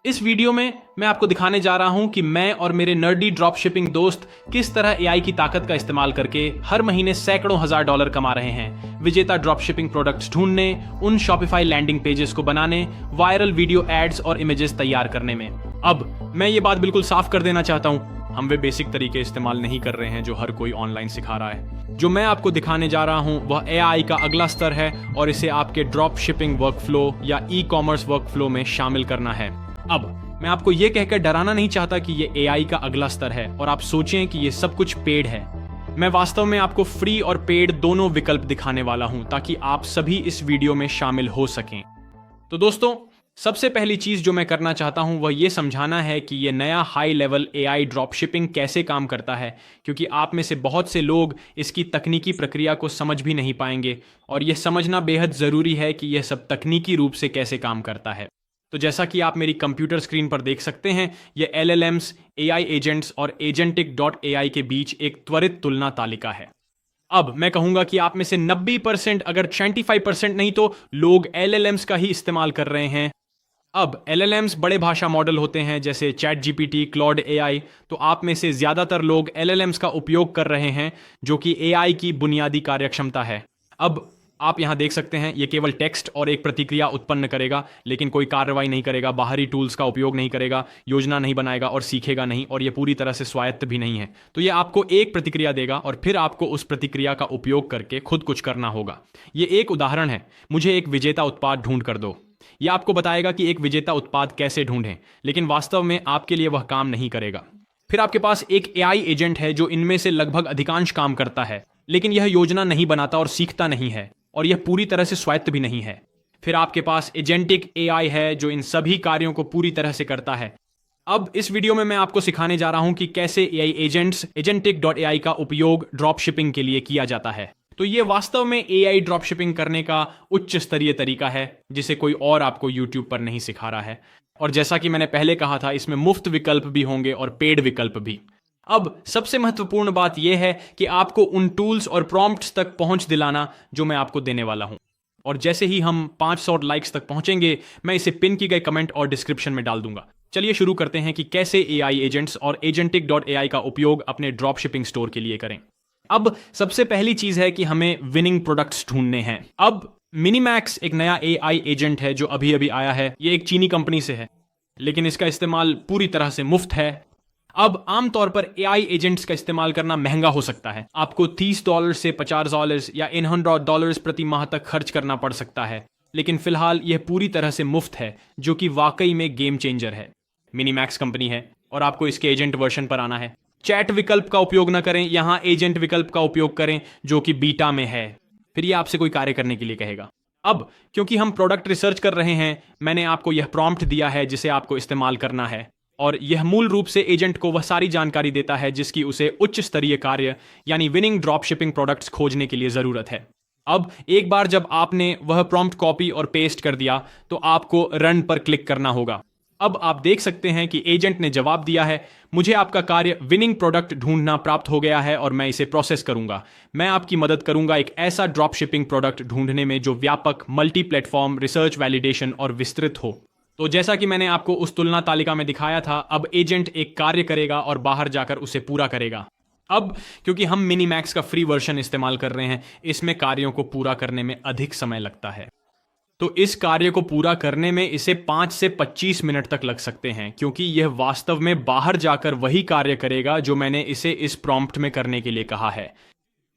इस वीडियो में मैं आपको दिखाने जा रहा हूं कि मैं और मेरे नर्डी ड्रॉप शिपिंग दोस्त किस तरह एआई की ताकत का इस्तेमाल करके हर महीने सैकड़ों हजार डॉलर कमा रहे हैं विजेता ड्रॉप शिपिंग प्रोडक्ट्स ढूंढने, उन शॉपिफाई लैंडिंग पेजेस को बनाने, वायरल वीडियो एड्स और इमेजेस तैयार करने में। अब मैं ये बात बिल्कुल साफ कर देना चाहता हूं, हम वे बेसिक तरीके इस्तेमाल नहीं कर रहे हैं जो हर कोई ऑनलाइन सिखा रहा है। जो मैं आपको दिखाने जा रहा हूं वह एआई का अगला स्तर है और इसे आपके ड्रॉप शिपिंग वर्कफ्लो या ई कॉमर्स वर्कफ्लो में शामिल करना है। अब मैं आपको यह कहकर डराना नहीं चाहता कि यह एआई का अगला स्तर है और आप सोचें कि यह सब कुछ पेड है। मैं वास्तव में आपको फ्री और पेड दोनों विकल्प दिखाने वाला हूं ताकि आप सभी इस वीडियो में शामिल हो सकें। तो दोस्तों, सबसे पहली चीज जो मैं करना चाहता हूं वह यह समझाना है कि यह नया high level AI drop shipping कैसे काम करता है, क्योंकि आप में से बहुत से लोग इसकी तकनीकी प्रक्रिया को समझ भी नहीं पाएंगे और यह समझना बेहद जरूरी है कि यह सब तकनीकी रूप से कैसे काम करता है। तो जैसा कि आप मेरी कंप्यूटर स्क्रीन पर देख सकते हैं, यह LLMs, AI एजेंट्स और agentic.ai के बीच एक त्वरित तुलना तालिका है। अब मैं कहूंगा कि आप में से 90% अगर 25% नहीं तो लोग LLMs का ही इस्तेमाल कर रहे हैं। अब LLMs बड़े भाषा मॉडल होते हैं जैसे ChatGPT, Claude AI, तो आप में से ज्यादातर लोग LLMs का उपयोग कर रहे हैं जो कि AI की बुनियादी कार्यक्षमता है। अब आप यहां देख सकते हैं, यह केवल टेक्स्ट और एक प्रतिक्रिया उत्पन्न करेगा, लेकिन कोई कार्रवाई नहीं करेगा, बाहरी टूल्स का उपयोग नहीं करेगा, योजना नहीं बनाएगा और सीखेगा नहीं, और यह पूरी तरह से स्वायत्त भी नहीं है। तो यह आपको एक प्रतिक्रिया देगा और फिर आपको उस प्रतिक्रिया का उपयोग करके खुद कुछ करना होगा। यह एक उदाहरण है, मुझे एक विजेता उत्पाद ढूंढ कर दो। यह आपको बताएगा कि एक विजेता उत्पाद कैसे ढूंढें, लेकिन वास्तव में आपके लिए वह काम नहीं करेगा। फिर आपके पास एक AI एजेंट है जो इनमें से लगभग अधिकांश काम करता है, लेकिन यह योजना नहीं बनाता और सीखता नहीं है, और यह पूरी तरह से स्वायत्त भी नहीं है। फिर आपके पास एजेंटिक AI है जो इन सभी कार्यों को पूरी तरह से करता है। अब इस वीडियो में मैं आपको सिखाने जा रहा हूं कि कैसे AI एजेंट्स agentic.ai का उपयोग ड्रॉप शिपिंग के लिए किया जाता है। तो यह वास्तव में AI ड्रॉप शिपिंग करने का उच्च स्तरीय तरीका है जिसे कोई और आपको YouTube पर नहीं सिखा रहा है। और जैसा कि मैंने पहले कहा था, इसमें मुफ्त विकल्प भी होंगे और पेड विकल्प भी। अब सबसे महत्वपूर्ण बात यह है कि आपको उन टूल्स और प्रॉम्प्ट्स तक पहुंच दिलाना जो मैं आपको देने वाला हूं। और जैसे ही हम 500 लाइक्स तक पहुंचेंगे, मैं इसे पिन की गए कमेंट और डिस्क्रिप्शन में डाल दूंगा। चलिए शुरू करते हैं कि कैसे AI एजेंट्स और agentic.ai का उपयोग अपने ड्रॉप शिपिंग स्टोर के लिए करें। अब सबसे पहली चीज है कि हमें विनिंग प्रोडक्ट्स ढूंढने हैं। अब मिनीमैक्स एक नया AI एजेंट है जो अभी अभी आया है। यह एक चीनी कंपनी से है, लेकिन इसका इस्तेमाल पूरी तरह से मुफ्त है। अब आमतौर पर AI एजेंट्स का इस्तेमाल करना महंगा हो सकता है, आपको $30 से $50 या $100 प्रति माह तक खर्च करना पड़ सकता है, लेकिन फिलहाल यह पूरी तरह से मुफ्त है, जो कि वाकई में गेम चेंजर है। मिनीमैक्स कंपनी है और आपको इसके एजेंट वर्जन पर आना है। चैट विकल्प का उपयोग न करें, यहां एजेंट विकल्प का उपयोग करें जो कि बीटा में है। फिर यह आपसे कोई कार्य करने के लिए कहेगा। अब क्योंकि हम प्रोडक्ट रिसर्च कर रहे हैं, मैंने आपको यह प्रॉम्प्ट दिया है जिसे आपको इस्तेमाल करना है, और यह मूल रूप से एजेंट को वह सारी जानकारी देता है जिसकी उसे उच्च स्तरीय कार्य यानी विनिंग ड्रॉप शिपिंग प्रोडक्ट्स खोजने के लिए जरूरत है। अब एक बार जब आपने वह प्रॉम्प्ट कॉपी और पेस्ट कर दिया तो आपको रन पर क्लिक करना होगा। अब आप देख सकते हैं कि एजेंट ने जवाब दिया है, मुझे आपका कार्य विनिंग प्रोडक्ट ढूंढना प्राप्त हो गया है और मैं इसे प्रोसेस करूंगा। मैं आपकी मदद करूंगा एक ऐसा ड्रॉप शिपिंग प्रोडक्ट ढूंढने में जो व्यापक, मल्टी प्लेटफॉर्म, रिसर्च वैलिडेशन और विस्तृत हो। तो जैसा कि मैंने आपको उस तुलना तालिका में दिखाया था, अब एजेंट एक कार्य करेगा और बाहर जाकर उसे पूरा करेगा। अब क्योंकि हम मिनीमैक्स का फ्री वर्जन इस्तेमाल कर रहे हैं, इसमें कार्यों को पूरा करने में अधिक समय लगता है। तो इस कार्य को पूरा करने में इसे 5 से 25 मिनट तक लग सकते हैं, क्योंकि यह वास्तव में बाहर जाकर वही कार्य करेगा जो मैंने इसे इस प्रॉम्प्ट में करने के लिए कहा है।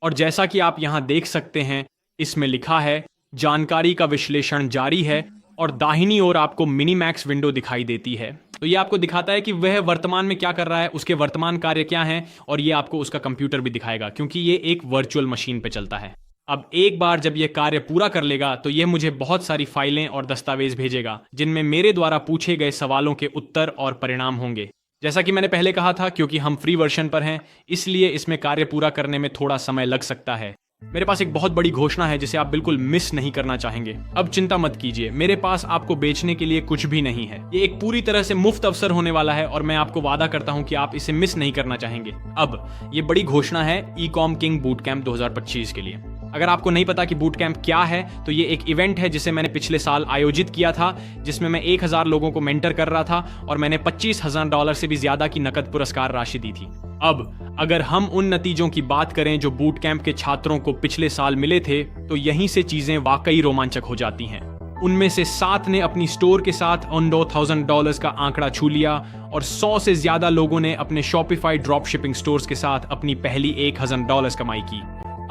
और जैसा कि आप यहां देख सकते हैं, इसमें लिखा है जानकारी का विश्लेषण जारी है, और दाहिनी ओर आपको मिनीमैक्स विंडो दिखाई देती है। तो ये आपको दिखाता है कि वह वर्तमान में क्या कर रहा है, उसके वर्तमान कार्य क्या हैं, और ये आपको उसका कंप्यूटर भी दिखाएगा क्योंकि ये एक वर्चुअल मशीन पे चलता है। अब एक बार जब यह कार्य पूरा कर लेगा तो यह मुझे बहुत सारी फाइलें और दस्तावेज भेजेगा जिनमें मेरे द्वारा पूछे गए सवालों के उत्तर और परिणाम होंगे। जैसा कि मैंने पहले कहा था, क्योंकि हम फ्री वर्जन पर हैं, इसलिए इसमें कार्य पूरा करने में थोड़ा समय लग सकता है। मेरे पास एक बहुत बड़ी घोषणा है जिसे आप बिल्कुल मिस नहीं करना चाहेंगे। अब चिंता मत कीजिए, मेरे पास आपको बेचने के लिए कुछ भी नहीं है। ये एक पूरी तरह से मुफ्त अवसर होने वाला है और मैं आपको वादा करता हूं कि आप इसे मिस नहीं करना चाहेंगे। अब ये बड़ी घोषणा है ई-कॉम किंग बूट कैंप 2025 के लिए। अगर आपको नहीं पता कि बूट कैंप क्या है, तो ये एक इवेंट है जिसे मैंने पिछले साल आयोजित किया था, जिसमें मैं 1000 लोगों को मेंटर कर रहा था और मैंने $25,000 से भी ज्यादा की नकद पुरस्कार राशि दी थी। अब अगर हम उन नतीजों की बात करें जो बूट कैंप के छात्रों को पिछले साल मिले थे, तो यहीं से चीजें वाकई रोमांचक हो जाती हैं। उनमें से 7 ने अपनी स्टोर के साथ $100,000 का आंकड़ा छू लिया और 100 से ज्यादा लोगों ने अपने शॉपिफाई ड्रॉप शिपिंग स्टोर्स के साथ अपनी पहली $1,000 कमाई की।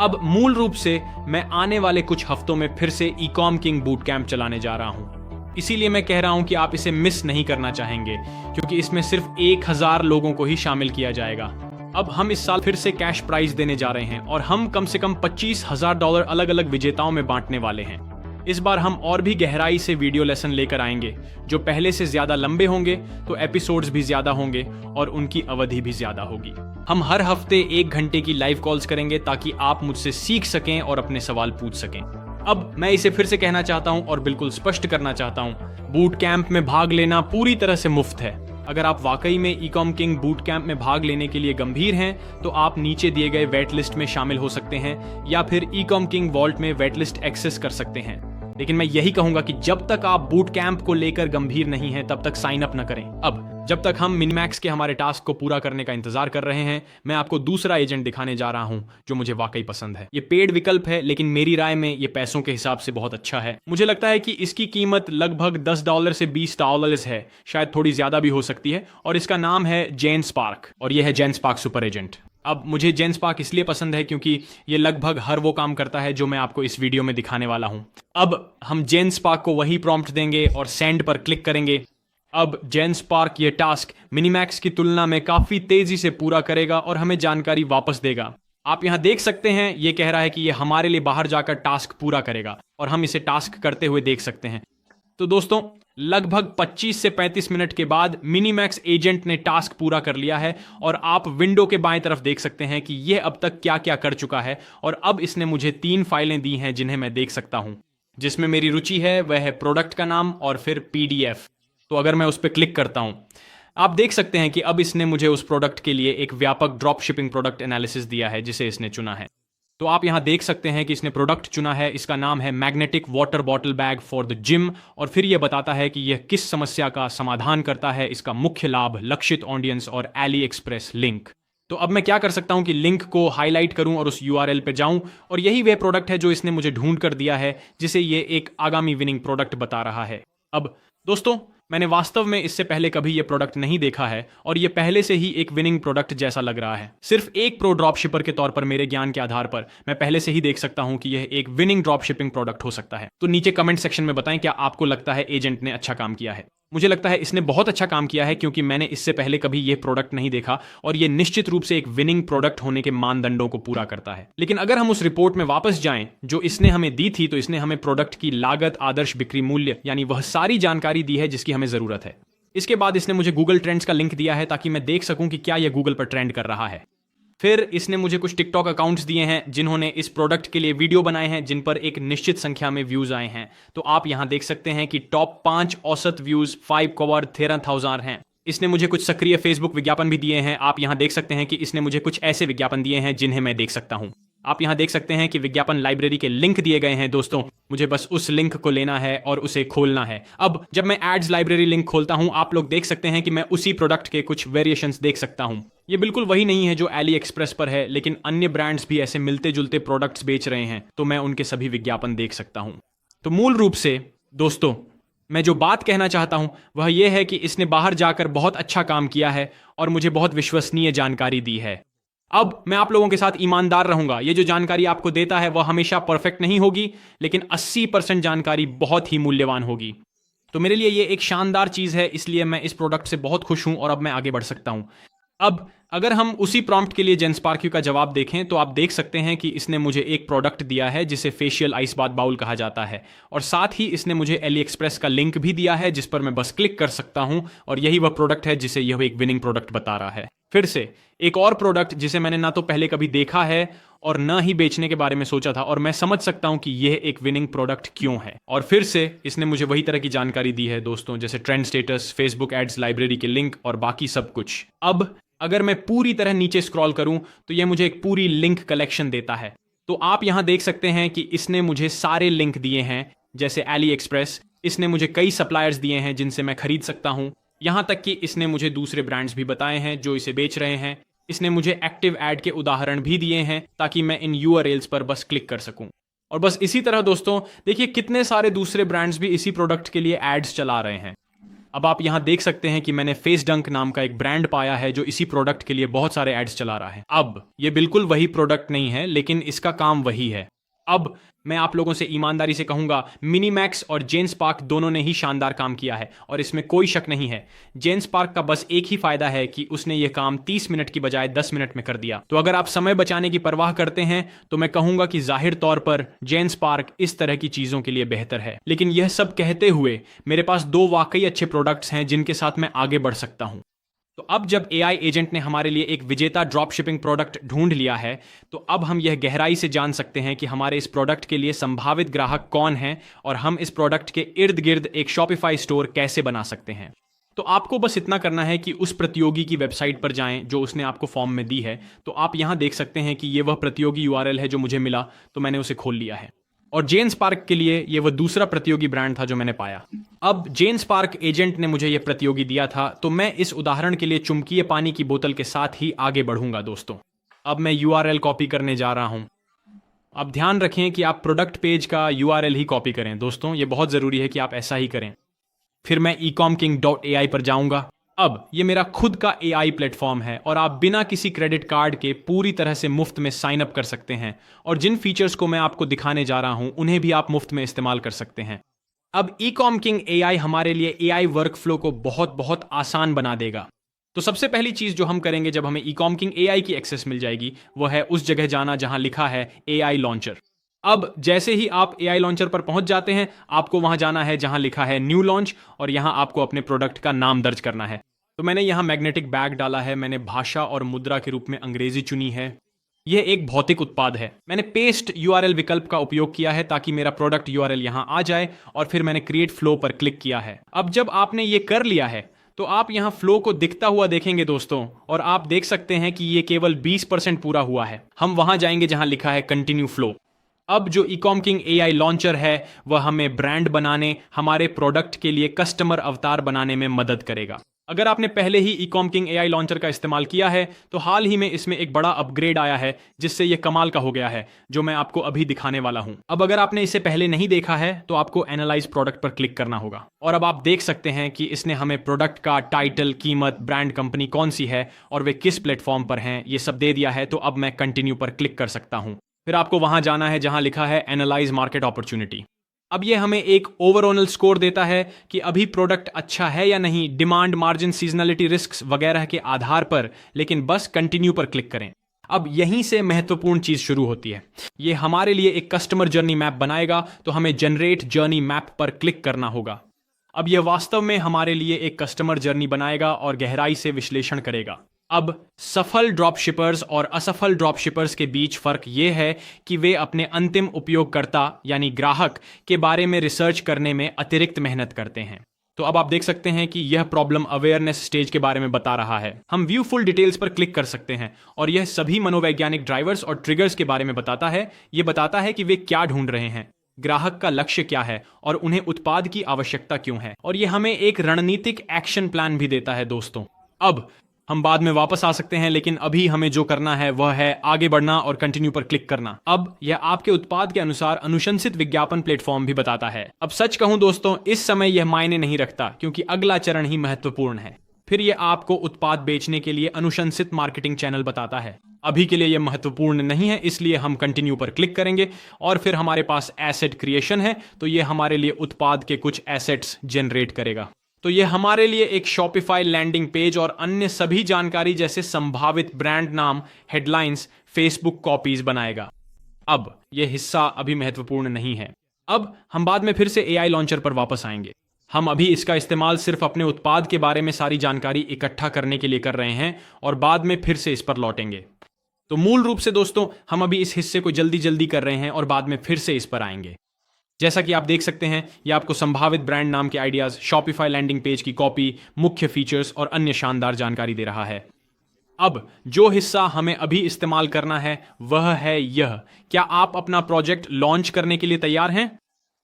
अब मूल रूप से मैं आने वाले कुछ हफ्तों में फिर से ई-कॉम किंग बूट कैंप चलाने जा रहा हूं। इसीलिए मैं कह रहा हूं कि आप इसे मिस नहीं करना चाहेंगे, क्योंकि इसमें सिर्फ 1000 लोगों को ही शामिल किया जाएगा। अब हम इस साल फिर से कैश प्राइज देने जा रहे हैं और हम कम से कम $25,000 अलग अलग विजेताओं में बांटने वाले हैं। इस बार हम और भी गहराई से वीडियो लेसन लेकर आएंगे, जो पहले से ज्यादा लंबे होंगे, तो एपिसोड्स भी ज्यादा होंगे और उनकी अवधि भी ज्यादा होगी। हम हर हफ्ते 1 घंटे की लाइव कॉल्स करेंगे ताकि आप मुझसे सीख सकें और अपने सवाल पूछ सकें। अब मैं इसे फिर से कहना चाहता हूं और बिल्कुल स्पष्ट करना चाहता हूं, बूट कैंप में भाग लेना पूरी तरह से मुफ्त है। अगर आप वाकई में ई-कॉम किंग बूट कैंप में भाग लेने के लिए गंभीर हैं, तो आप नीचे दिए गए वेट लिस्ट में शामिल हो सकते हैं या फिर ई-कॉम किंग वॉल्ट में वेट लिस्ट एक्सेस कर सकते हैं। लेकिन मैं यही कहूंगा कि जब तक आप बूट कैंप को लेकर गंभीर नहीं हैं, तब तक साइन अप न करें। अब जब तक हम मिनिमैक्स के हमारे टास्क को पूरा करने का इंतजार कर रहे हैं, मैं आपको दूसरा एजेंट दिखाने जा रहा हूं जो मुझे वाकई पसंद है। ये पेड विकल्प है, लेकिन मेरी राय में ये पैसों के हिसाब से बहुत अच्छा है। मुझे लगता है कि इसकी कीमत लगभग $10 से $20 है, शायद थोड़ी ज्यादा भी हो सकती है, और इसका नाम है जेन स्पार्क और यह है जेन स्पार्क सुपर एजेंट। अब मुझे जेन स्पार्क इसलिए पसंद है क्योंकि ये लगभग हर वो काम करता है जो मैं आपको इस वीडियो में दिखाने वाला हूं। अब हम जेन स्पार्क को वही प्रॉम्प्ट देंगे और सेंड पर क्लिक करेंगे। अब जेन स्पार्क ये टास्क मिनिमैक्स की तुलना में काफी तेजी से पूरा करेगा और हमें जानकारी वापस देगा। आप यहां देख सकते हैं, ये कह रहा है कि ये हमारे लिए बाहर जाकर टास्क पूरा करेगा और हम इसे टास्क करते हुए देख सकते हैं। तो दोस्तों, लगभग 25 से 35 मिनट के बाद मिनिमैक्स एजेंट ने टास्क पूरा कर लिया है और आप विंडो के बाएं तरफ देख सकते हैं कि यह अब तक क्या क्या कर चुका है। और अब इसने मुझे 3 फाइलें दी हैं जिन्हें मैं देख सकता हूं। जिसमें मेरी रुचि है वह है प्रोडक्ट का नाम और फिर PDF। तो अगर मैं उस पर क्लिक करता हूं, आप देख सकते हैं कि अब इसने मुझे उस प्रोडक्ट के लिए एक व्यापक ड्रॉप शिपिंग प्रोडक्ट एनालिसिस दिया है जिसे इसने चुना है। तो आप यहां देख सकते हैं कि इसने प्रोडक्ट चुना है, इसका नाम है magnetic water bottle bag for the gym, और फिर यह बताता है कि यह किस समस्या का समाधान करता है, इसका मुख्य लाभ, लक्षित ऑडियंस और एली एक्सप्रेस लिंक। तो अब मैं क्या कर सकता हूं कि लिंक को हाईलाइट करूं और उस URL पे जाऊं, और यही वह प्रोडक्ट है जो इसने मुझे ढूंढ कर दिया है, जिसे ये एक आगामी विनिंग प्रोडक्ट बता रहा है। अब दोस्तों, मैंने वास्तव में इससे पहले कभी यह प्रोडक्ट नहीं देखा है और यह पहले से ही एक विनिंग प्रोडक्ट जैसा लग रहा है। सिर्फ एक प्रो ड्रॉप शिपर के तौर पर मेरे ज्ञान के आधार पर मैं पहले से ही देख सकता हूं कि यह एक विनिंग ड्रॉप शिपिंग प्रोडक्ट हो सकता है। तो नीचे कमेंट सेक्शन में बताएं, क्या आपको लगता है एजेंट ने अच्छा काम किया है? मुझे लगता है इसने बहुत अच्छा काम किया है, क्योंकि मैंने इससे पहले कभी यह प्रोडक्ट नहीं देखा और यह निश्चित रूप से एक विनिंग प्रोडक्ट होने के मानदंडों को पूरा करता है। लेकिन अगर हम उस रिपोर्ट में वापस जाएं जो इसने हमें दी थी, तो इसने हमें प्रोडक्ट की लागत, आदर्श बिक्री मूल्य, यानी वह सारी जानकारी दी है जिसकी हमें जरूरत है। इसके बाद इसने मुझे गूगल ट्रेंड्स का लिंक दिया है ताकि मैं देख सकूं कि क्या यह गूगल पर ट्रेंड कर रहा है। फिर इसने मुझे कुछ टिकटॉक अकाउंट्स दिए हैं जिन्होंने इस प्रोडक्ट के लिए वीडियो बनाए हैं, जिन पर एक निश्चित संख्या में व्यूज आए हैं। तो आप यहां देख सकते हैं कि टॉप 5 औसत व्यूज 5,13,000 हैं। इसने मुझे कुछ सक्रिय फेसबुक विज्ञापन भी दिए हैं। आप यहां देख सकते हैं कि इसने मुझे कुछ ऐसे विज्ञापन दिए हैं जिन्हें मैं देख सकता हूं। आप यहां देख सकते हैं कि विज्ञापन लाइब्रेरी के लिंक दिए गए हैं। दोस्तों, मुझे बस उस लिंक को लेना है और उसे खोलना है। अब जब मैं एड्स लाइब्रेरी लिंक खोलता हूं, आप लोग देख सकते हैं कि मैं उसी प्रोडक्ट के कुछ वेरिएशंस देख सकता हूं। ये बिल्कुल वही नहीं है जो एली एक्सप्रेस पर है, लेकिन अन्य ब्रांड्स भी ऐसे मिलते जुलते प्रोडक्ट्स बेच रहे हैं, तो मैं उनके सभी विज्ञापन देख सकता हूं। तो मूल रूप से दोस्तों, मैं जो बात कहना चाहता हूं वह यह है कि इसने बाहर जाकर बहुत अच्छा काम किया है और मुझे बहुत विश्वसनीय जानकारी दी है। अब मैं आप लोगों के साथ ईमानदार रहूंगा। ये जो जानकारी आपको देता है वह हमेशा परफेक्ट नहीं होगी, लेकिन 80% जानकारी बहुत ही मूल्यवान होगी। तो मेरे लिए ये एक शानदार चीज है, इसलिए मैं इस प्रोडक्ट से बहुत खुश हूं और अब मैं आगे बढ़ सकता हूं। अब अगर हम उसी प्रॉम्प्ट के लिए जेन स्पार्क का जवाब देखें, तो आप देख सकते हैं कि इसने मुझे एक प्रोडक्ट दिया है जिसे फेशियल आइस बाथ बाउल कहा जाता है, और साथ ही इसने मुझे एली एक्सप्रेस का लिंक भी दिया है जिस पर मैं बस क्लिक कर सकता हूं, और यही वह प्रोडक्ट है जिसे यह एक विनिंग प्रोडक्ट बता रहा है। फिर से एक और प्रोडक्ट जिसे मैंने ना तो पहले कभी देखा है और न ही बेचने के बारे में सोचा था, और मैं समझ सकता हूं कि यह एक विनिंग प्रोडक्ट क्यों है। और फिर से इसने मुझे वही तरह की जानकारी दी है दोस्तों, जैसे trend status, Facebook ads library के लिंक और बाकी सब कुछ। अब अगर मैं पूरी तरह नीचे स्क्रॉल करूं तो यह मुझे एक पूरी लिंक कलेक्शन देता है। तो आप यहां देख सकते हैं कि इसने मुझे सारे लिंक दिए हैं, जैसे एली एक्सप्रेस। इसने मुझे कई सप्लायर्स दिए हैं जिनसे मैं खरीद सकता हूं। यहां तक कि इसने मुझे दूसरे ब्रांड्स भी बताए हैं जो इसे बेच रहे हैं। इसने मुझे एक्टिव ऐड के उदाहरण भी दिए हैं ताकि मैं इन यूआरएल्स पर बस क्लिक कर सकूं। और बस इसी तरह दोस्तों देखिए कितने सारे दूसरे ब्रांड्स भी इसी प्रोडक्ट के लिए एड्स चला रहे हैं। अब आप यहां देख सकते हैं कि मैंने फेस डंक नाम का एक ब्रांड पाया है जो इसी प्रोडक्ट के लिए बहुत सारे एड्स चला रहा है। अब ये बिल्कुल वही प्रोडक्ट नहीं है, लेकिन इसका काम वही है। अब मैं आप लोगों से ईमानदारी से कहूंगा, मिनीमैक्स और जेनस्पार्क दोनों ने ही शानदार काम किया है और इसमें कोई शक नहीं है। जेनस्पार्क का बस एक ही फायदा है कि उसने ये काम 30 मिनट की बजाय 10 मिनट में कर दिया। तो अगर आप समय बचाने की परवाह करते हैं तो मैं कहूंगा कि जाहिर तौर पर जेनस्पार्क इस तरह की चीजों के लिए बेहतर है। लेकिन यह सब कहते हुए मेरे पास 2 वाकई अच्छे प्रोडक्ट्स हैं जिनके साथ मैं आगे बढ़ सकता हूं। तो अब जब एआई एजेंट ने हमारे लिए एक विजेता ड्रॉप शिपिंग प्रोडक्ट ढूंढ लिया है, तो अब हम यह गहराई से जान सकते हैं कि हमारे इस प्रोडक्ट के लिए संभावित ग्राहक कौन हैं और हम इस प्रोडक्ट के इर्द गिर्द एक शॉपिफाई स्टोर कैसे बना सकते हैं। तो आपको बस इतना करना है कि उस प्रतियोगी की वेबसाइट पर जाएं जो उसने आपको फॉर्म में दी है। तो आप यहां देख सकते हैं कि यह वह प्रतियोगी यूआरएल है जो मुझे मिला, तो मैंने उसे खोल लिया है। और जेनस्पार्क के लिए यह वह दूसरा प्रतियोगी ब्रांड था जो मैंने पाया। अब जेनस्पार्क एजेंट ने मुझे यह प्रतियोगी दिया था, तो मैं इस उदाहरण के लिए चुंबकीय पानी की बोतल के साथ ही आगे बढ़ूंगा दोस्तों। अब मैं यूआरएल कॉपी करने जा रहा हूं। अब ध्यान रखें कि आप प्रोडक्ट पेज का यूआरएल ही कॉपी करें दोस्तों, यह बहुत जरूरी है कि आप ऐसा ही करें। फिर मैं ecomking.ai पर जाऊंगा। अब ये मेरा खुद का एआई प्लेटफॉर्म है और आप बिना किसी क्रेडिट कार्ड के पूरी तरह से मुफ्त में साइन अप कर सकते हैं और जिन फीचर्स को मैं आपको दिखाने जा रहा हूं उन्हें भी आप मुफ्त में इस्तेमाल कर सकते हैं। अब ecomking.ai हमारे लिए एआई वर्कफ्लो को बहुत बहुत आसान बना देगा। तो सबसे पहली चीज जो हम करेंगे जब हमें ecomking.ai की एक्सेस मिल जाएगी वो है उस जगह जाना जहां लिखा है एआई लॉन्चर। अब जैसे ही आप एआई लॉन्चर पर पहुंच जाते हैं, आपको वहां जाना है जहां लिखा है न्यू लॉन्च और यहां आपको अपने प्रोडक्ट का नाम दर्ज करना है। तो मैंने यहां मैग्नेटिक बैग डाला है, मैंने भाषा और मुद्रा के रूप में अंग्रेजी चुनी है। यह एक भौतिक उत्पाद है। मैंने पेस्ट यूआरएल विकल्प का उपयोग किया है ताकि मेरा प्रोडक्ट यूआरएल यहां आ जाए और फिर मैंने क्रिएट फ्लो पर क्लिक किया है। अब जब आपने ये कर लिया है तो आप यहां फ्लो को दिखता हुआ देखेंगे दोस्तों, और आप देख सकते हैं कि ये केवल 20% पूरा हुआ है। हम वहां जाएंगे जहां लिखा है कंटिन्यू फ्लो। अब जो ecomking.ai लॉन्चर है वह हमें ब्रांड बनाने, हमारे प्रोडक्ट के लिए कस्टमर अवतार बनाने में मदद करेगा। अगर आपने पहले ही ecomking.ai लॉन्चर का इस्तेमाल किया है तो हाल ही में इसमें एक बड़ा अपग्रेड आया है जिससे यह कमाल का हो गया है, जो मैं आपको अभी दिखाने वाला हूं। अब अगर आपने इसे पहले नहीं देखा है तो आपको एनालाइज प्रोडक्ट पर क्लिक करना होगा और अब आप देख सकते हैं कि इसने हमें प्रोडक्ट का टाइटल, कीमत, ब्रांड कंपनी कौन सी है और वे किस प्लेटफॉर्म पर हैं, ये सब दे दिया है। तो अब मैं कंटिन्यू पर क्लिक कर सकता हूं। फिर आपको वहां जाना है जहां लिखा है एनालाइज मार्केट अपॉर्चुनिटी। अब ये हमें एक ओवरऑल स्कोर देता है कि अभी प्रोडक्ट अच्छा है या नहीं, डिमांड, मार्जिन, सीजनलिटी, रिस्क्स वगैरह के आधार पर, लेकिन बस कंटिन्यू पर क्लिक करें। अब यहीं से महत्वपूर्ण चीज शुरू होती है। ये हमारे लिए एक कस्टमर जर्नी मैप बनाएगा, तो हमें जनरेट जर्नी मैप पर क्लिक करना होगा। अब यह वास्तव में हमारे लिए एक कस्टमर जर्नी बनाएगा और गहराई से विश्लेषण करेगा। अब सफल ड्रॉप शिपर्स और असफल ड्रॉप शिपर्स के बीच फर्क यह है कि वे अपने अंतिम उपयोगकर्ता यानी ग्राहक के बारे में रिसर्च करने में अतिरिक्त मेहनत करते हैं। तो अब आप देख सकते हैं कि यह प्रॉब्लम अवेयरनेस स्टेज के बारे में बता रहा है। हम व्यू फुल डिटेल्स पर क्लिक कर सकते हैं और यह सभी मनोवैज्ञानिक ड्राइवर्स और ट्रिगर्स के बारे में बताता है। यह बताता है कि वे क्या ढूंढ रहे हैं, ग्राहक का लक्ष्य क्या है और उन्हें उत्पाद की आवश्यकता क्यों है, और यह हमें एक रणनीतिक एक्शन प्लान भी देता है दोस्तों। अब हम बाद में वापस आ सकते हैं, लेकिन अभी हमें जो करना है वह है आगे बढ़ना और कंटिन्यू पर क्लिक करना। अब यह आपके उत्पाद के अनुसार अनुशंसित विज्ञापन प्लेटफॉर्म भी बताता है। अब सच कहूं दोस्तों, इस समय यह मायने नहीं रखता क्योंकि अगला चरण ही महत्वपूर्ण है। फिर यह आपको उत्पाद बेचने के लिए अनुशंसित मार्केटिंग चैनल बताता है। अभी के लिए यह महत्वपूर्ण नहीं है, इसलिए हम कंटिन्यू पर क्लिक करेंगे और फिर हमारे पास एसेट क्रिएशन है, तो यह हमारे लिए उत्पाद के कुछ एसेट्स जनरेट करेगा। तो यह हमारे लिए एक शॉपिफाई लैंडिंग पेज और अन्य सभी जानकारी जैसे संभावित ब्रांड नाम, हेडलाइंस, फेसबुक कॉपीज बनाएगा। अब यह हिस्सा अभी महत्वपूर्ण नहीं है। अब हम बाद में फिर से एआई लॉन्चर पर वापस आएंगे। हम अभी इसका इस्तेमाल सिर्फ अपने उत्पाद के बारे में सारी जानकारी इकट्ठा करने के लिए कर रहे हैं और बाद में फिर से इस पर लौटेंगे। तो मूल रूप से दोस्तों, हम अभी इस हिस्से को जल्दी जल्दी कर रहे हैं और बाद में फिर से इस पर आएंगे। जैसा कि आप देख सकते हैं, यह आपको संभावित ब्रांड नाम के आइडियाज, शॉपिफाई लैंडिंग पेज की कॉपी, मुख्य फीचर्स और अन्य शानदार जानकारी दे रहा है। अब जो हिस्सा हमें अभी इस्तेमाल करना है वह है यह। क्या आप अपना प्रोजेक्ट लॉन्च करने के लिए तैयार हैं?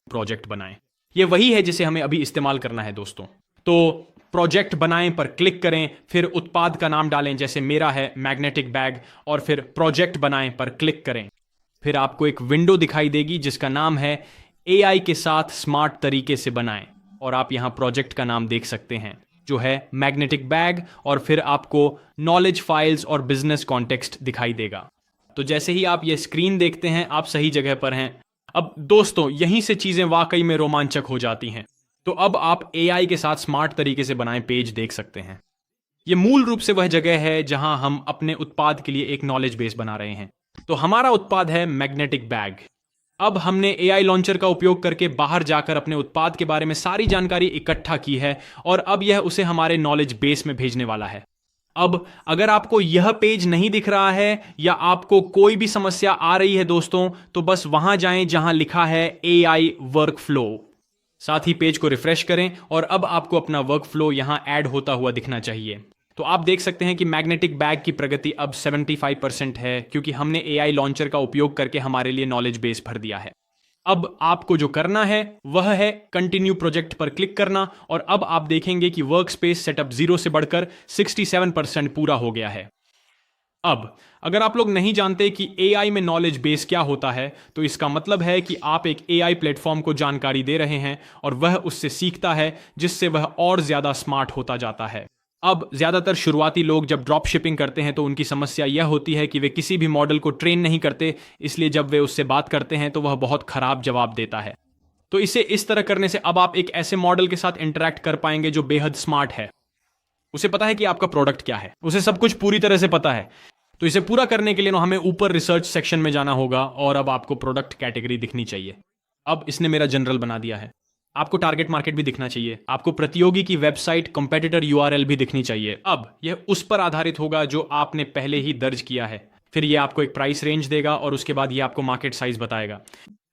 प्रोजेक्ट बनाएं। यह वही है जिसे हमें अभी इस्तेमाल करना है दोस्तों। तो प्रोजेक्ट बनाएं पर क्लिक करें, फिर उत्पाद का नाम डालें, जैसे मेरा है मैग्नेटिक बैग, और फिर प्रोजेक्ट बनाएं पर क्लिक करें। फिर आपको एक विंडो दिखाई देगी जिसका नाम है एआई के साथ स्मार्ट तरीके से बनाएं, और आप यहां प्रोजेक्ट का नाम देख सकते हैं जो है मैग्नेटिक बैग, और फिर आपको नॉलेज फाइल्स और बिजनेस कॉन्टेक्स्ट दिखाई देगा। तो जैसे ही आप ये स्क्रीन देखते हैं आप सही जगह पर हैं। अब दोस्तों यहीं से चीजें वाकई में रोमांचक हो जाती हैं। तो अब आप एआई के साथ स्मार्ट तरीके से बनाए पेज देख सकते हैं। ये मूल रूप से वह जगह है जहां हम अपने उत्पाद के लिए एक नॉलेज बेस बना रहे हैं। तो हमारा उत्पाद है मैग्नेटिक बैग। अब हमने एआई लॉन्चर का उपयोग करके बाहर जाकर अपने उत्पाद के बारे में सारी जानकारी इकट्ठा की है, और अब यह उसे हमारे नॉलेज बेस में भेजने वाला है। अब अगर आपको यह पेज नहीं दिख रहा है या आपको कोई भी समस्या आ रही है दोस्तों, तो बस वहां जाएं जहां लिखा है एआई वर्कफ्लो। साथ ही पेज को रिफ्रेश करें और अब आपको अपना वर्कफ्लो यहां ऐड होता हुआ दिखना चाहिए। तो आप देख सकते हैं कि मैग्नेटिक बैग की प्रगति अब 75% है, क्योंकि हमने एआई लॉन्चर का उपयोग करके हमारे लिए नॉलेज बेस भर दिया है। अब आपको जो करना है वह है कंटिन्यू प्रोजेक्ट पर क्लिक करना, और अब आप देखेंगे कि वर्क स्पेस सेटअप 0 से बढ़कर 67% पूरा हो गया है। अब अगर आप लोग नहीं जानते कि एआई में नॉलेज बेस क्या होता है, तो इसका मतलब है कि आप एक एआई प्लेटफॉर्म को जानकारी दे रहे हैं और वह उससे सीखता है, जिससे वह और ज्यादा स्मार्ट होता जाता है। अब ज्यादातर शुरुआती लोग जब ड्रॉप शिपिंग करते हैं तो उनकी समस्या यह होती है कि वे किसी भी मॉडल को ट्रेन नहीं करते, इसलिए जब वे उससे बात करते हैं तो वह बहुत खराब जवाब देता है। तो इसे इस तरह करने से अब आप एक ऐसे मॉडल के साथ इंटरैक्ट कर पाएंगे जो बेहद स्मार्ट है। उसे पता है कि आपका प्रोडक्ट क्या है, उसे सब कुछ पूरी तरह से पता है। तो इसे पूरा करने के लिए हमें ऊपर रिसर्च सेक्शन में जाना होगा, और अब आपको प्रोडक्ट कैटेगरी दिखनी चाहिए। अब इसने मेरा जनरल बना दिया है। आपको टारगेट मार्केट भी दिखना चाहिए, आपको प्रतियोगी की वेबसाइट कंपेटिटर यूआरएल भी दिखनी चाहिए। अब यह उस पर आधारित होगा जो आपने पहले ही दर्ज किया है। फिर यह आपको एक प्राइस रेंज देगा और उसके बाद यह आपको मार्केट साइज बताएगा।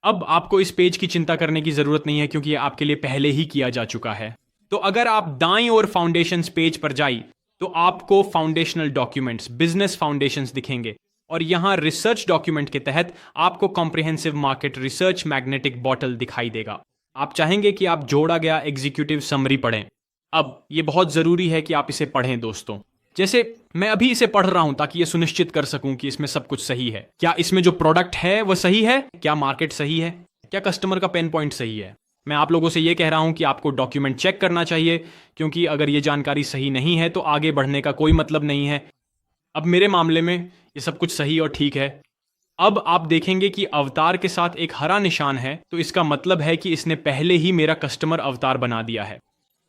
अब आपको इस पेज की चिंता करने की जरूरत नहीं है, क्योंकि यह आपके लिए पहले ही किया जा चुका है। तो अगर आप दाईं ओर फाउंडेशंस पेज पर जाइए तो आपको फाउंडेशनल डॉक्यूमेंट्स, बिजनेस फाउंडेशंस दिखेंगे, और यहां रिसर्च डॉक्यूमेंट के तहत आपको comprehensive market research magnetic bottle दिखाई देगा। आप चाहेंगे कि आप जोड़ा गया एग्जीक्यूटिव समरी पढ़ें। अब यह बहुत जरूरी है कि आप इसे पढ़ें दोस्तों। जैसे मैं अभी इसे पढ़ रहा हूं ताकि यह सुनिश्चित कर सकूं कि इसमें सब कुछ सही है। क्या इसमें जो प्रोडक्ट है वह सही है? क्या मार्केट सही है? क्या कस्टमर का पेन पॉइंट सही है? मैं आप लोगों से यह कह रहा हूं कि आपको डॉक्यूमेंट चेक करना चाहिए, क्योंकि अगर यह जानकारी सही नहीं है तो आगे बढ़ने का कोई मतलब नहीं है। अब मेरे मामले में यह सब कुछ सही और ठीक है। अब आप देखेंगे कि अवतार के साथ एक हरा निशान है, तो इसका मतलब है कि इसने पहले ही मेरा कस्टमर अवतार बना दिया है।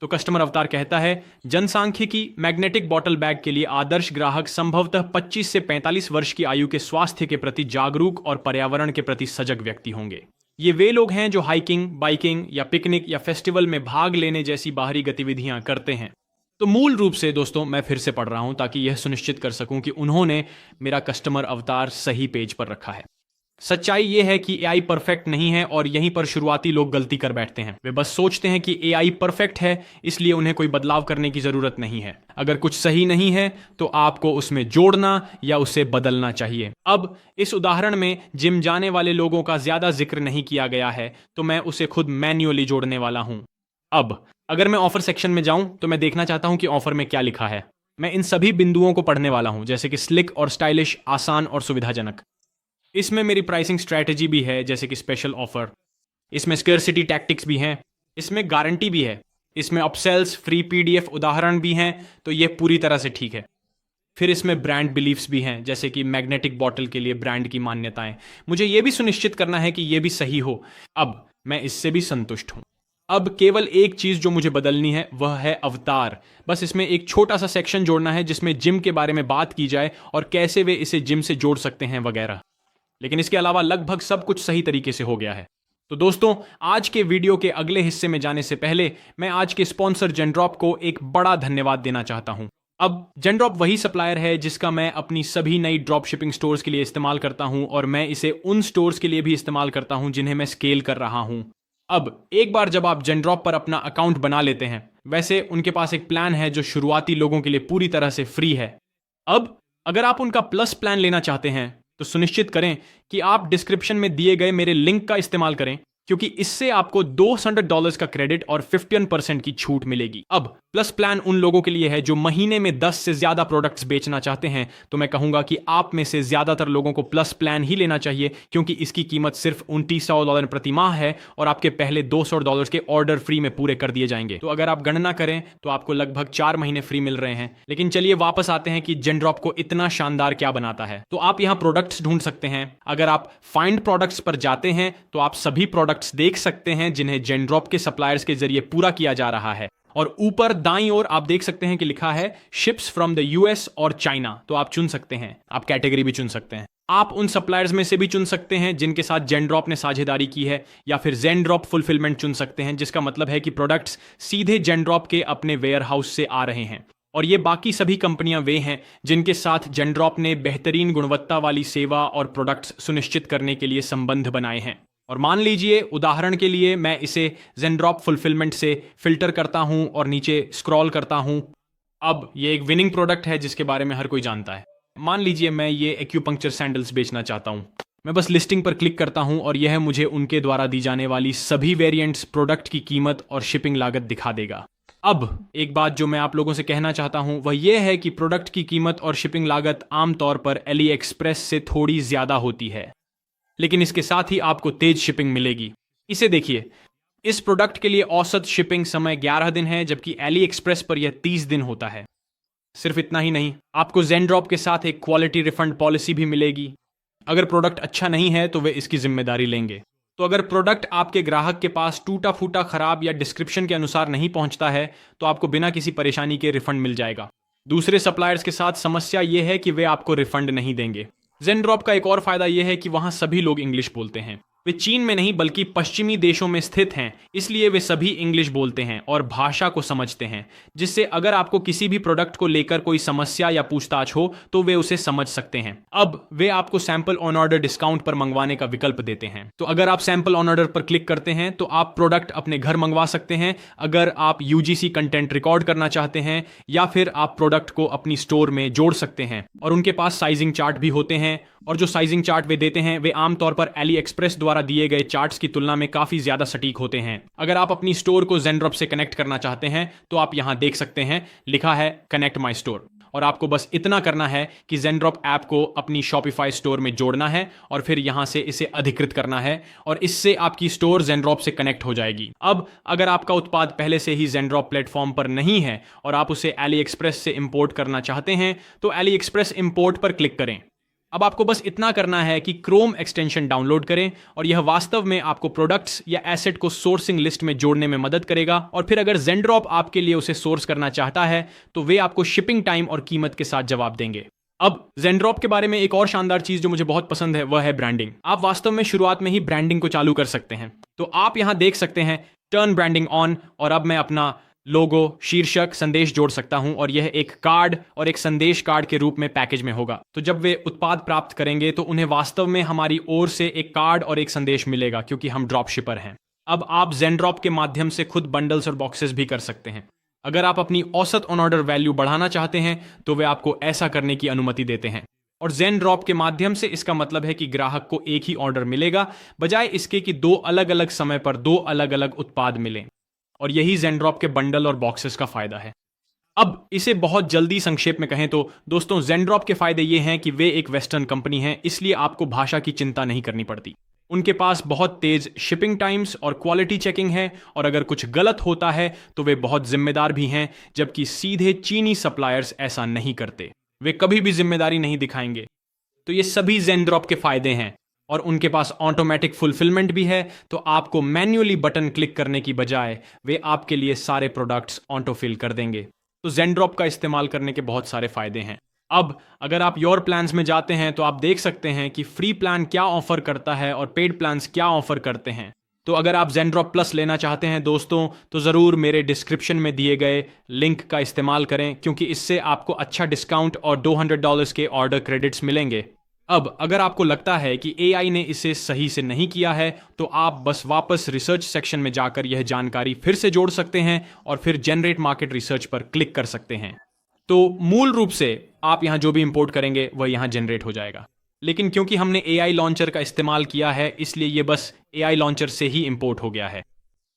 तो कस्टमर अवतार कहता है, जनसांख्यिकी मैग्नेटिक बॉटल बैग के लिए आदर्श ग्राहक संभवतः 25 से 45 वर्ष की आयु के स्वास्थ्य के प्रति जागरूक और पर्यावरण के प्रति सजग व्यक्ति होंगे। ये वे लोग हैं जो हाइकिंग, बाइकिंग या पिकनिक या फेस्टिवल में भाग लेने जैसी बाहरी गतिविधियां करते हैं। तो मूल रूप से दोस्तों मैं फिर से पढ़ रहा हूं ताकि यह सुनिश्चित कर सकूं कि उन्होंने मेरा कस्टमर अवतार सही पेज पर रखा है। सच्चाई यह है कि एआई परफेक्ट नहीं है, और यहीं पर शुरुआती लोग गलती कर बैठते हैं। वे बस सोचते हैं कि एआई परफेक्ट है, इसलिए उन्हें कोई बदलाव करने की जरूरत नहीं है। अगर कुछ सही नहीं है तो आपको उसमें जोड़ना या उसे बदलना चाहिए। अब इस उदाहरण में जिम जाने वाले लोगों का ज्यादा जिक्र नहीं किया गया है, तो मैं उसे खुद मैन्युअली जोड़ने वाला हूं। अब अगर मैं ऑफर सेक्शन में जाऊं तो मैं देखना चाहता हूं कि ऑफर में क्या लिखा है। मैं इन सभी बिंदुओं को पढ़ने वाला हूं, जैसे कि स्लिक और स्टाइलिश, आसान और सुविधाजनक। इसमें मेरी प्राइसिंग स्ट्रैटेजी भी है, जैसे कि स्पेशल ऑफर। इसमें स्कैर्सिटी टैक्टिक्स भी हैं, इसमें गारंटी भी है, इसमें अपसेल्स, फ्री पीडीएफ उदाहरण भी हैं। तो यह पूरी तरह से ठीक है। फिर इसमें ब्रांड बिलीफ्स भी हैं, जैसे कि मैग्नेटिक बॉटल के लिए ब्रांड की मान्यताएं। मुझे यह भी सुनिश्चित करना है कि यह भी सही हो। अब मैं इससे भी संतुष्ट हूं। अब केवल एक चीज जो मुझे बदलनी है वह है अवतार। बस इसमें एक छोटा सा सेक्शन जोड़ना है जिसमें जिम के बारे में बात की जाए और कैसे वे इसे जिम से जोड़ सकते हैं वगैरह। लेकिन इसके अलावा लगभग सब कुछ सही तरीके से हो गया है। तो दोस्तों, आज के वीडियो के अगले हिस्से में जाने से पहले मैं आज के स्पॉन्सर जेनड्रॉप को एक बड़ा धन्यवाद देना चाहता हूं। अब जेनड्रॉप वही सप्लायर है जिसका मैं अपनी सभी नई ड्रॉप शिपिंग स्टोर्स के लिए इस्तेमाल करता हूं, और मैं इसे उन स्टोर्स के लिए भी इस्तेमाल करता हूं जिन्हें मैं स्केल कर रहा हूं। अब एक बार जब आप जेनड्रॉप पर अपना अकाउंट बना लेते हैं, वैसे उनके पास एक प्लान है जो शुरुआती लोगों के लिए पूरी तरह से फ्री है। अब अगर आप उनका प्लस प्लान लेना चाहते हैं तो सुनिश्चित करें कि आप डिस्क्रिप्शन में दिए गए मेरे लिंक का इस्तेमाल करें, क्योंकि इससे आपको $200 का क्रेडिट और 51% की छूट मिलेगी। अब प्लस प्लान उन लोगों के लिए है जो महीने में 10 से ज्यादा प्रोडक्ट्स बेचना चाहते हैं, तो मैं कहूंगा कि आप में से ज्यादातर लोगों को प्लस प्लान ही लेना चाहिए, क्योंकि इसकी कीमत सिर्फ $2900 प्रति माह है और आपके पहले $200 के ऑर्डर फ्री में पूरे कर दिए जाएंगे। तो अगर आप गणना करें तो आपको लगभग 4 महीने फ्री मिल रहे हैं। लेकिन चलिए वापस आते हैं कि जेनड्रॉप को इतना शानदार क्या बनाता है। तो आप यहां प्रोडक्ट्स ढूंढ सकते हैं। अगर आप फाइंड प्रोडक्ट्स पर जाते हैं तो आप सभी प्रोडक्ट्स देख सकते हैं जिन्हें जेनड्रॉप के सप्लायर्स के जरिए पूरा किया जा रहा है। और ऊपर दाईं ओर आप देख सकते हैं कि लिखा है शिप्स फ्रॉम द यूएस और चाइना। तो आप चुन सकते हैं, आप कैटेगरी भी चुन सकते हैं। आप उन सप्लायर्स में से भी चुन सकते हैं जिनके साथ जेनड्रॉप ने साझेदारी की है, या फिर जेनड्रॉप फुलफिलमेंट चुन सकते हैं, जिसका मतलब है कि प्रोडक्ट्स सीधे जेनड्रॉप के अपने वेयर हाउस से आ रहे हैं। और ये बाकी सभी कंपनियां वे हैं जिनके साथ जेनड्रॉप ने बेहतरीन गुणवत्ता वाली सेवा और प्रोडक्ट्स सुनिश्चित करने के लिए संबंध बनाए हैं। और मान लीजिए उदाहरण के लिए मैं इसे जेनड्रॉप फुलफिलमेंट से फिल्टर करता हूं और नीचे स्क्रॉल करता हूं। अब ये एक विनिंग प्रोडक्ट है जिसके बारे में हर कोई जानता है। मान लीजिए मैं ये एक्यूपंक्चर सैंडल्स बेचना चाहता हूं। मैं बस लिस्टिंग पर क्लिक करता हूं और यह मुझे उनके द्वारा दी जाने वाली सभी वेरिएंट्स, प्रोडक्ट की कीमत और शिपिंग लागत दिखा देगा। अब एक बात जो मैं आप लोगों से कहना चाहता हूं वह यह है कि प्रोडक्ट की कीमत और शिपिंग लागत आमतौर पर एली एक्सप्रेस से थोड़ी ज्यादा होती है, लेकिन इसके साथ ही आपको तेज शिपिंग मिलेगी। इसे देखिए, इस प्रोडक्ट के लिए औसत शिपिंग समय 11 दिन है, जबकि एली एक्सप्रेस पर यह 30 दिन होता है। सिर्फ इतना ही नहीं, आपको जेनड्रॉप के साथ एक क्वालिटी रिफंड पॉलिसी भी मिलेगी। अगर प्रोडक्ट अच्छा नहीं है तो वे इसकी जिम्मेदारी लेंगे। तो अगर प्रोडक्ट आपके ग्राहक के पास टूटा फूटा, खराब या डिस्क्रिप्शन के अनुसार नहीं पहुंचता है तो आपको बिना किसी परेशानी के रिफंड मिल जाएगा। दूसरे सप्लायर्स के साथ समस्या यह है कि वे आपको रिफंड नहीं देंगे। जेनड्रॉप का एक और फायदा यह है कि वहां सभी लोग इंग्लिश बोलते हैं। वे चीन में नहीं बल्कि पश्चिमी देशों में स्थित हैं, इसलिए वे सभी इंग्लिश बोलते हैं और भाषा को समझते हैं, जिससे अगर आपको किसी भी प्रोडक्ट को लेकर कोई समस्या या पूछताछ हो तो वे उसे समझ सकते हैं। अब वे आपको सैंपल ऑन ऑर्डर डिस्काउंट पर मंगवाने का विकल्प देते हैं। तो अगर आप सैंपल ऑन ऑर्डर पर क्लिक करते हैं तो आप प्रोडक्ट अपने घर मंगवा सकते हैं। अगर आप यूजीसी कंटेंट रिकॉर्ड करना चाहते हैं, या फिर आप प्रोडक्ट को अपनी स्टोर में जोड़ सकते हैं। और उनके पास साइजिंग चार्ट भी होते हैं, और जो साइजिंग चार्ट वे देते हैं वे आमतौर पर एली एक्सप्रेस द्वारा दिए गए चार्ट्स की तुलना में काफी ज्यादा सटीक होते हैं। अगर आप अपनी स्टोर को जेनड्रॉप से कनेक्ट करना चाहते हैं तो आप यहां देख सकते हैं लिखा है कनेक्ट माई स्टोर, और आपको बस इतना करना है कि जेनड्रॉप ऐप को अपनी शॉपिफाई स्टोर में जोड़ना है और फिर यहां से इसे अधिकृत करना है, और इससे आपकी स्टोर जेनड्रॉप से कनेक्ट हो जाएगी। अब अगर आपका उत्पाद पहले से ही जेनड्रॉप प्लेटफॉर्म पर नहीं है और आप उसे एली एक्सप्रेस से इंपोर्ट करना चाहते हैं तो एली एक्सप्रेस इंपोर्ट पर क्लिक करें। अब आपको बस इतना करना है कि क्रोम एक्सटेंशन डाउनलोड करें, और यह वास्तव में आपको प्रोडक्ट्स या एसेट को सोर्सिंग लिस्ट में जोड़ने में मदद करेगा। और फिर अगर जेनड्रॉप आपके लिए उसे सोर्स करना चाहता है तो वे आपको शिपिंग टाइम और कीमत के साथ जवाब देंगे। अब जेनड्रॉप के बारे में एक और शानदार चीज जो मुझे बहुत पसंद है वह है ब्रांडिंग। आप वास्तव में शुरुआत में ही ब्रांडिंग को चालू कर सकते हैं। तो आप यहां देख सकते हैं टर्न ब्रांडिंग ऑन, और अब मैं अपना लोगो, शीर्षक, संदेश जोड़ सकता हूं, और यह एक कार्ड और एक संदेश कार्ड के रूप में पैकेज में होगा। तो जब वे उत्पाद प्राप्त करेंगे तो उन्हें वास्तव में हमारी ओर से एक कार्ड और एक संदेश मिलेगा, क्योंकि हम ड्रॉप शिपर हैं। अब आप जेनड्रॉप के माध्यम से खुद बंडल्स और बॉक्सेस भी कर सकते हैं। अगर आप अपनी औसत ऑन ऑर्डर वैल्यू बढ़ाना चाहते हैं तो वे आपको ऐसा करने की अनुमति देते हैं। और जेनड्रॉप के माध्यम से इसका मतलब है कि ग्राहक को एक ही ऑर्डर मिलेगा, बजाय इसके कि 2 अलग अलग समय पर 2 अलग अलग उत्पाद मिलें। और यही जेनड्रॉप के बंडल और बॉक्सेस का फायदा है। अब इसे बहुत जल्दी संक्षेप में कहें तो दोस्तों, जेनड्रॉप के फायदे ये हैं कि वे एक वेस्टर्न कंपनी है, इसलिए आपको भाषा की चिंता नहीं करनी पड़ती। उनके पास बहुत तेज शिपिंग टाइम्स और क्वालिटी चेकिंग है, और अगर कुछ गलत होता है तो वे बहुत जिम्मेदार भी हैं, जबकि सीधे चीनी सप्लायर्स ऐसा नहीं करते। वे कभी भी जिम्मेदारी नहीं दिखाएंगे। तो ये सभी जेनड्रॉप के फायदे हैं। और उनके पास ऑटोमेटिक फुलफिलमेंट भी है, तो आपको मैन्युअली बटन क्लिक करने की बजाय वे आपके लिए सारे प्रोडक्ट्स ऑटोफिल कर देंगे। तो जेनड्रॉप का इस्तेमाल करने के बहुत सारे फायदे हैं। अब अगर आप योर प्लान्स में जाते हैं तो आप देख सकते हैं कि फ्री प्लान क्या ऑफर करता है और पेड प्लान्स क्या ऑफर करते हैं। तो अगर आप जेनड्रॉप प्लस लेना चाहते हैं दोस्तों, तो ज़रूर मेरे डिस्क्रिप्शन में दिए गए लिंक का इस्तेमाल करें, क्योंकि इससे आपको अच्छा डिस्काउंट और $200 के ऑर्डर क्रेडिट्स मिलेंगे। अब अगर आपको लगता है कि AI ने इसे सही से नहीं किया है तो आप बस वापस रिसर्च सेक्शन में जाकर यह जानकारी फिर से जोड़ सकते हैं और फिर जनरेट मार्केट रिसर्च पर क्लिक कर सकते हैं। तो मूल रूप से आप यहाँ जो भी इंपोर्ट करेंगे वह यहाँ जनरेट हो जाएगा। लेकिन क्योंकि हमने AI लॉन्चर का इस्तेमाल किया है इसलिए ये बस AI लॉन्चर से ही इंपोर्ट हो गया है।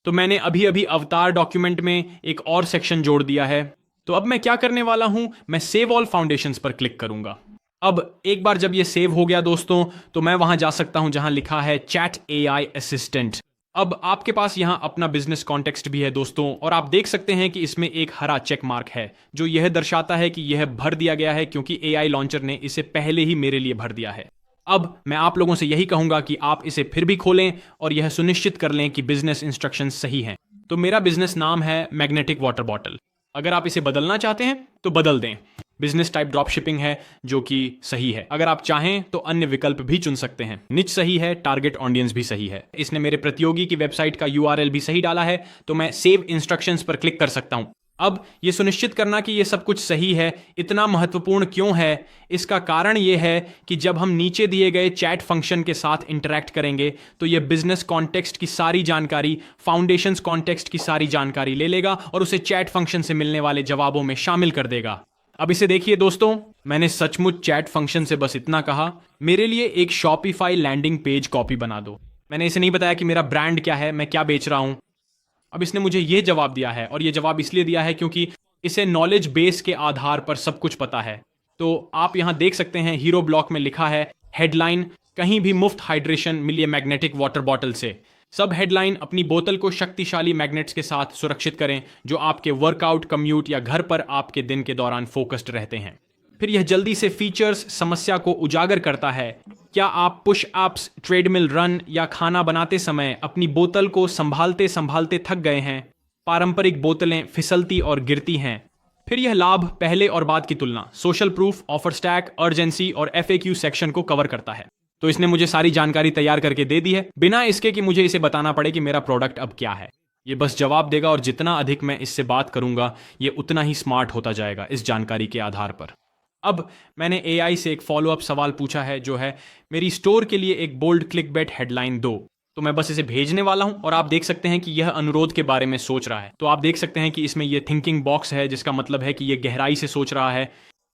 तो मैंने अभी अभी अवतार डॉक्यूमेंट में एक और सेक्शन जोड़ दिया है। तो अब मैं क्या करने वाला हूं, मैं सेव ऑल फाउंडेशंस पर क्लिक करूंगा। अब एक बार जब ये सेव हो गया दोस्तों, तो मैं वहां जा सकता हूं जहां लिखा है चैट AI असिस्टेंट। अब आपके पास यहां अपना बिजनेस कॉन्टेक्स्ट भी है दोस्तों, और आप देख सकते हैं कि इसमें एक हरा चेक मार्क है जो यह दर्शाता है कि यह भर दिया गया है क्योंकि AI लॉन्चर ने इसे पहले ही मेरे लिए भर दिया है। अब मैं आप लोगों से यही कहूंगा कि आप इसे फिर भी खोलें और यह सुनिश्चित कर लें कि बिजनेस इंस्ट्रक्शंस सही हैं। तो मेरा बिजनेस नाम है मैग्नेटिक वाटर बॉटल। अगर आप इसे बदलना चाहते हैं तो बदल दें। बिजनेस टाइप ड्रॉप शिपिंग है जो कि सही है। अगर आप चाहें तो अन्य विकल्प भी चुन सकते हैं। निच सही है, टारगेट ऑडियंस भी सही है। इसने मेरे प्रतियोगी की वेबसाइट का URL भी सही डाला है, तो मैं सेव इंस्ट्रक्शंस पर क्लिक कर सकता हूं। अब ये सुनिश्चित करना कि ये सब कुछ सही है इतना महत्वपूर्ण क्यों है, इसका कारण ये है कि जब हम नीचे दिए गए चैट फंक्शन के साथ इंटरैक्ट करेंगे तो ये बिजनेस कॉन्टेक्स्ट की सारी जानकारी, फाउंडेशंस कॉन्टेक्स्ट की सारी जानकारी ले लेगा और उसे चैट फंक्शन से मिलने वाले जवाबों में शामिल कर देगा। अब इसे देखिए दोस्तों, मैंने सचमुच चैट फंक्शन से बस इतना कहा, मेरे लिए एक शॉपिफाई लैंडिंग पेज कॉपी बना दो। मैंने इसे नहीं बताया कि मेरा ब्रांड क्या है, मैं क्या बेच रहा हूं। अब इसने मुझे यह जवाब दिया है, और यह जवाब इसलिए दिया है क्योंकि इसे नॉलेज बेस के आधार पर सब कुछ पता है। तो आप यहां देख सकते हैं हीरो ब्लॉक में लिखा है हेडलाइन, कहीं भी मुफ्त हाइड्रेशन मिलिए मैग्नेटिक वाटर बॉटल से। सब हेडलाइन, अपनी बोतल को शक्तिशाली मैग्नेट्स के साथ सुरक्षित करें जो आपके वर्कआउट, कम्यूट या घर पर आपके दिन के दौरान फोकस्ड रहते हैं। फिर यह जल्दी से फीचर्स समस्या को उजागर करता है। क्या आप पुश अप्स, ट्रेडमिल रन या खाना बनाते समय अपनी बोतल को संभालते संभालते थक गए हैं? पारंपरिक बोतलें फिसलती और गिरती हैं। फिर यह लाभ, पहले और बाद की तुलना, social proof, offer stack, urgency और FAQ सेक्शन को कवर करता है। तो इसने मुझे सारी जानकारी तैयार करके दे दी है बिना इसके कि मुझे इसे बताना पड़े कि मेरा प्रोडक्ट अब क्या है। ये बस जवाब देगा और जितना अधिक मैं इससे बात करूंगा ये उतना ही स्मार्ट होता जाएगा इस जानकारी के आधार पर। अब मैंने AI से एक फॉलोअप सवाल पूछा है जो है मेरी स्टोर के लिए एक बोल्ड क्लिकबेट हेडलाइन दो। तो मैं बस इसे भेजने वाला हूं और आप देख सकते हैं कि यह अनुरोध के बारे में सोच रहा है। तो आप देख सकते हैं कि इसमें यह थिंकिंग बॉक्स है जिसका मतलब है कि यह गहराई से सोच रहा है।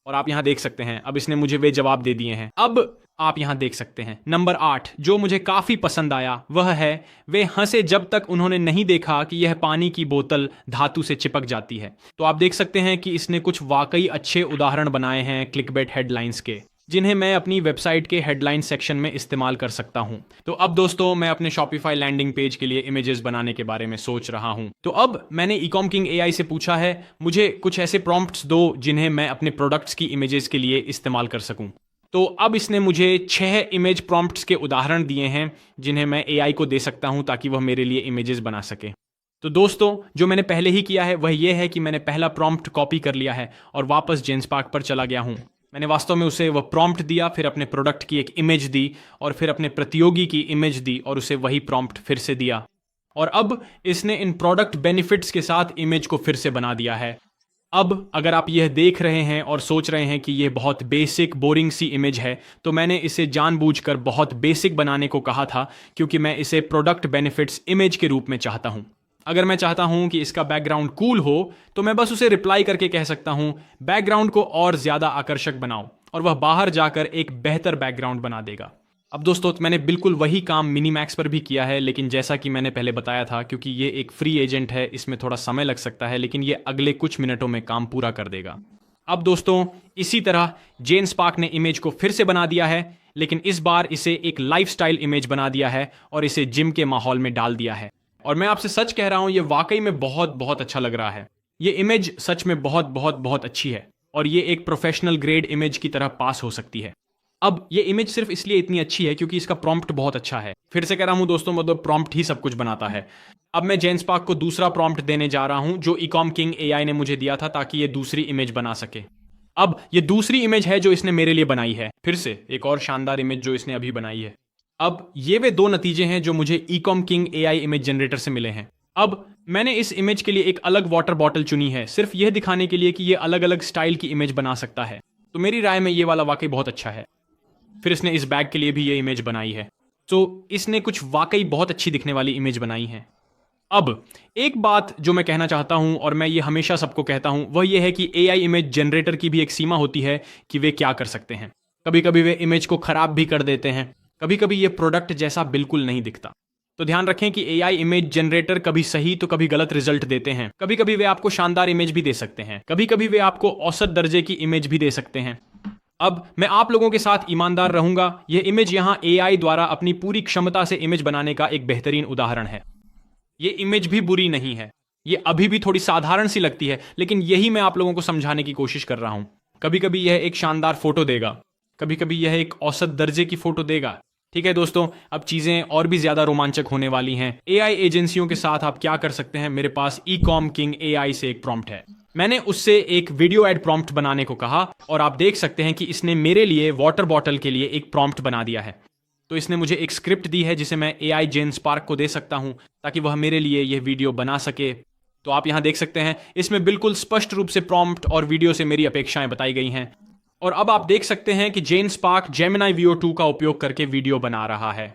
और आप यहां देख सकते हैं अब इसने मुझे वे जवाब दे दिए हैं। अब आप यहां देख सकते हैं नंबर 8 जो मुझे काफी पसंद आया वह है वे हंसे जब तक उन्होंने नहीं देखा कि यह पानी की बोतल धातु से चिपक जाती है। तो आप देख सकते हैं कि इसने कुछ वाकई अच्छे उदाहरण बनाए हैं क्लिकबेट हेडलाइंस के, जिन्हें मैं अपनी वेबसाइट के हेडलाइन सेक्शन में इस्तेमाल कर सकता हूं। तो अब दोस्तों मैं अपने शॉपिफाई लैंडिंग पेज के लिए इमेजेस बनाने के बारे में सोच रहा हूं। तो अब मैंने ईकॉम किंग AI से पूछा है मुझे कुछ ऐसे प्रॉम्प्ट्स दो जिन्हें मैं अपने प्रोडक्ट्स की इमेजेस के लिए इस्तेमाल कर सकूं। तो अब इसने मुझे 6 इमेज प्रॉम्प्ट्स के उदाहरण दिए हैं जिन्हें मैं AI को दे सकता हूं ताकि वह मेरे लिए इमेजेस बना सके। तो दोस्तों जो मैंने पहले ही किया है वह यह है कि मैंने पहला प्रॉम्प्ट कॉपी कर लिया है और वापस जेन्सपार्क पर चला गया हूं। मैंने वास्तव में उसे वह प्रॉम्प्ट दिया, फिर अपने प्रोडक्ट की एक इमेज दी और फिर अपने प्रतियोगी की इमेज दी और उसे वही प्रॉम्प्ट फिर से दिया। और अब इसने इन प्रोडक्ट बेनिफिट्स के साथ इमेज को फिर से बना दिया है। अब अगर आप यह देख रहे हैं और सोच रहे हैं कि यह बहुत बेसिक बोरिंग सी इमेज है, तो मैंने इसे जानबूझकर बहुत बेसिक बनाने को कहा था क्योंकि मैं इसे प्रोडक्ट बेनिफिट्स इमेज के रूप में चाहता हूं। अगर मैं चाहता हूं कि इसका बैकग्राउंड कूल हो तो मैं बस उसे रिप्लाई करके कह सकता हूं बैकग्राउंड को और ज्यादा आकर्षक बनाओ, और वह बाहर जाकर एक बेहतर बैकग्राउंड बना देगा। अब दोस्तों मैंने बिल्कुल वही काम मिनीमैक्स पर भी किया है, लेकिन जैसा कि मैंने पहले बताया था क्योंकि ये एक फ्री एजेंट है इसमें थोड़ा समय लग सकता है, लेकिन ये अगले कुछ मिनटों में काम पूरा कर देगा। अब दोस्तों इसी तरह जेन्सपार्क ने इमेज को फिर से बना दिया है, लेकिन इस बार इसे एक लाइफस्टाइल इमेज बना दिया है और इसे जिम के माहौल में डाल दिया है। और मैं आपसे सच कह रहा हूं ये वाकई में बहुत बहुत अच्छा लग रहा है। ये इमेज सच में बहुत बहुत बहुत अच्छी है और ये एक प्रोफेशनल ग्रेड इमेज की तरह पास हो सकती है। अब ये इमेज सिर्फ इसलिए इतनी अच्छी है क्योंकि इसका प्रॉम्प्ट बहुत अच्छा है। फिर से कह रहा हूं दोस्तों, मतलब प्रॉम्प्ट ही सब कुछ बनाता है। अब मैं जेन्सपार्क को दूसरा प्रॉम्प्ट देने जा रहा हूं जो ईकॉम किंग AI ने मुझे दिया था ताकि ये दूसरी इमेज बना सके। अब ये दूसरी इमेज है जो इसने मेरे लिए बनाई है, फिर से एक और शानदार इमेज जो इसने अभी बनाई है। अब ये वे दो नतीजे हैं जो मुझे Ecom king AI image generator से मिले हैं। अब मैंने इस इमेज के लिए एक अलग वाटर बॉटल चुनी है सिर्फ यह दिखाने के लिए कि ये अलग अलग स्टाइल की इमेज बना सकता है। तो मेरी राय में ये वाला वाकई बहुत अच्छा है। फिर इसने इस बैग के लिए भी ये इमेज बनाई है। तो इसने कुछ वाकई बहुत अच्छी दिखने वाली इमेज बनाई है। अब एक बात जो मैं कहना चाहता हूं और मैं ये हमेशा सबको कहता हूं वह यह है कि एआई इमेज जनरेटर की भी एक सीमा होती है कि वे क्या कर सकते हैं। कभी कभी वे इमेज को खराब भी कर देते हैं, कभी कभी ये प्रोडक्ट जैसा बिल्कुल नहीं दिखता। तो ध्यान रखें कि एआई इमेज जनरेटर कभी सही तो कभी गलत रिजल्ट देते हैं। कभी कभी वे आपको शानदार इमेज भी दे सकते हैं, कभी कभी वे आपको औसत दर्जे की इमेज भी दे सकते हैं। अब मैं आप लोगों के साथ ईमानदार रहूंगा, यह इमेज यहां एआई द्वारा अपनी पूरी क्षमता से इमेज बनाने का एक बेहतरीन उदाहरण है। ये इमेज भी बुरी नहीं है, ये अभी भी थोड़ी साधारण सी लगती है, लेकिन यही मैं आप लोगों को समझाने की कोशिश कर रहा हूं। कभी कभी यह एक शानदार फोटो देगा, कभी कभी यह एक औसत दर्जे की फोटो देगा। ठीक है दोस्तों, अब चीजें और भी ज्यादा रोमांचक होने वाली हैं। एआई एजेंसियों के साथ आप क्या कर सकते हैं, मेरे पास ईकॉम किंग एआई से एक प्रॉम्प्ट है। मैंने उससे एक वीडियो एड प्रॉम्प्ट बनाने को कहा और आप देख सकते हैं कि इसने मेरे लिए वाटर बॉटल के लिए एक प्रॉम्प्ट बना दिया है। तो इसने मुझे एक स्क्रिप्ट दी है जिसे मैं एआई जेन स्पार्क को दे सकता हूं ताकि वह मेरे लिए यह वीडियो बना सके। तो आप यहां देख सकते हैं इसमें बिल्कुल स्पष्ट रूप से प्रॉम्प्ट और वीडियो से मेरी अपेक्षाएं बताई गई हैं। और अब आप देख सकते हैं कि जेन स्पार्क जेमिनी VO2 का उपयोग करके वीडियो बना रहा है।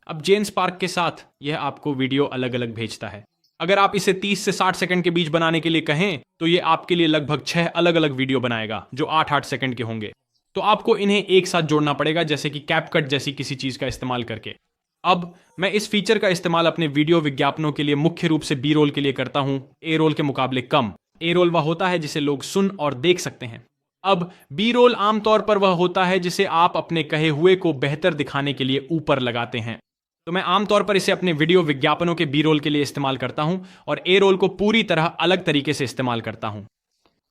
अब जेन स्पार्क के साथ यह आपको वीडियो अलग अलग भेजता है। अगर आप इसे 30 से 60 सेकंड के बीच बनाने के लिए कहें तो यह आपके लिए लगभग 6 अलग अलग वीडियो बनाएगा जो 8-8 सेकंड के होंगे। तो आपको इन्हें एक साथ जोड़ना पड़ेगा, जैसे कि कैपकट जैसी किसी चीज का इस्तेमाल करके। अब मैं इस फीचर का इस्तेमाल अपने वीडियो विज्ञापनों के लिए मुख्य रूप से बी रोल के लिए करता हूं, ए रोल के मुकाबले कम। ए रोल वह होता है जिसे लोग सुन और देख सकते हैं। अब बी रोल आमतौर पर वह होता है जिसे आप अपने कहे हुए को बेहतर दिखाने के लिए ऊपर लगाते हैं। तो मैं आमतौर पर इसे अपने वीडियो विज्ञापनों के बी रोल के लिए इस्तेमाल करता हूं और ए रोल को पूरी तरह अलग तरीके से इस्तेमाल करता हूं।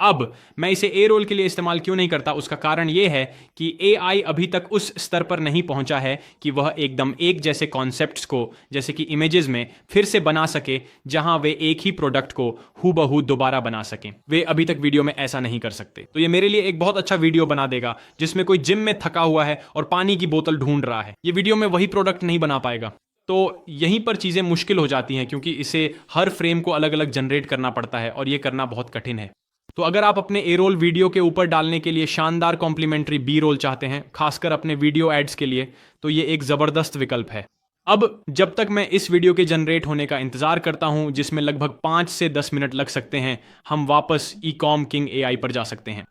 अब मैं इसे ए रोल के लिए इस्तेमाल क्यों नहीं करता, उसका कारण यह है कि एआई अभी तक उस स्तर पर नहीं पहुंचा है कि वह एकदम एक जैसे कॉन्सेप्ट्स को, जैसे कि इमेजेस में, फिर से बना सके जहां वे एक ही प्रोडक्ट को हूबहू दोबारा बना सकें। वे अभी तक वीडियो में ऐसा नहीं कर सकते। तो ये मेरे लिए एक बहुत अच्छा वीडियो बना देगा जिसमें कोई जिम में थका हुआ है और पानी की बोतल ढूंढ रहा है। ये वीडियो में वही प्रोडक्ट नहीं बना पाएगा। तो यहीं पर चीजें मुश्किल हो जाती हैं क्योंकि इसे हर फ्रेम को अलग अलग जनरेट करना पड़ता है और यह करना बहुत कठिन है। तो अगर आप अपने ए रोल वीडियो के ऊपर डालने के लिए शानदार कॉम्प्लीमेंट्री बी रोल चाहते हैं, खासकर अपने वीडियो एड्स के लिए, तो ये एक जबरदस्त विकल्प है। अब जब तक मैं इस वीडियो के जनरेट होने का इंतजार करता हूं, जिसमें लगभग 5 से 10 मिनट लग सकते हैं, हम वापस ईकॉम किंग एआई पर जा सकते हैं।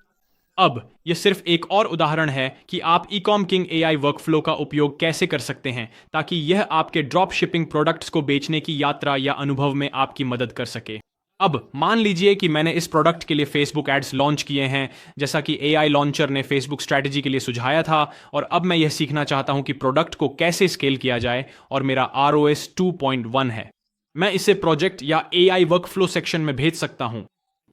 अब यह सिर्फ एक और उदाहरण है कि आप ईकॉम किंग एआई वर्कफ्लो का उपयोग कैसे कर सकते हैं ताकि यह आपके ड्रॉप शिपिंग प्रोडक्ट्स को बेचने की यात्रा या अनुभव में आपकी मदद कर सके। अब मान लीजिए कि मैंने इस प्रोडक्ट के लिए फेसबुक एड्स लॉन्च किए हैं, जैसा कि एआई लॉन्चर ने फेसबुक स्ट्रैटेजी के लिए सुझाया था, और अब मैं यह सीखना चाहता हूं कि प्रोडक्ट को कैसे स्केल किया जाए और मेरा ROS 2.1 है। मैं इसे प्रोजेक्ट या एआई वर्कफ्लो सेक्शन में भेज सकता हूं।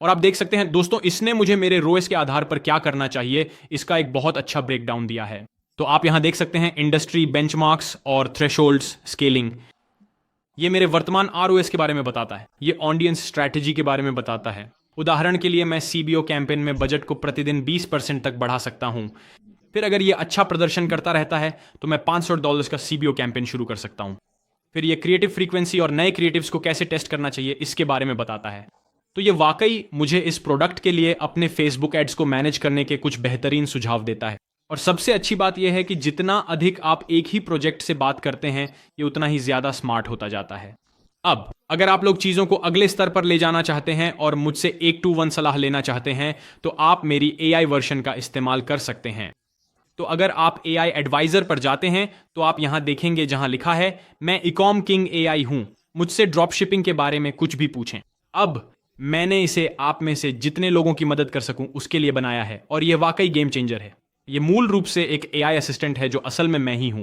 और आप देख सकते हैं दोस्तों, इसने मुझे मेरे ROS के आधार पर क्या करना चाहिए इसका एक बहुत अच्छा ब्रेकडाउन दिया है। तो आप यहां देख सकते हैं इंडस्ट्री बेंचमार्क्स और थ्रेशोल्ड्स स्केलिंग। ये मेरे वर्तमान ROS के बारे में बताता है, ये ऑडियंस स्ट्रैटेजी के बारे में बताता है। उदाहरण के लिए मैं CBO कैंपेन में बजट को प्रतिदिन 20% तक बढ़ा सकता हूं। फिर अगर ये अच्छा प्रदर्शन करता रहता है तो मैं $500 का CBO कैंपेन शुरू कर सकता हूं। फिर ये क्रिएटिव फ्रीक्वेंसी और नए क्रिएटिव्स को कैसे टेस्ट करना चाहिए इसके बारे में बताता है। तो ये वाकई मुझे इस प्रोडक्ट के लिए अपने फेसबुक एड्स को मैनेज करने के कुछ बेहतरीन सुझाव देता है। और सबसे अच्छी बात यह है कि जितना अधिक आप एक ही प्रोजेक्ट से बात करते हैं, ये उतना ही ज्यादा स्मार्ट होता जाता है। अब अगर आप लोग चीजों को अगले स्तर पर ले जाना चाहते हैं और मुझसे 1-to-1 सलाह लेना चाहते हैं तो आप मेरी AI वर्जन का इस्तेमाल कर सकते हैं। तो अगर आप AI एडवाइजर पर जाते हैं तो आप यहां देखेंगे जहां लिखा है मैं ईकॉम किंग AI हूं, मुझसे ड्रॉप शिपिंग के बारे में कुछ भी पूछें। अब मैंने इसे आप में से जितने लोगों की मदद कर सकूं उसके लिए बनाया है और यह वाकई गेम चेंजर है। ये मूल रूप से एक AI असिस्टेंट है जो असल में मैं ही हूं।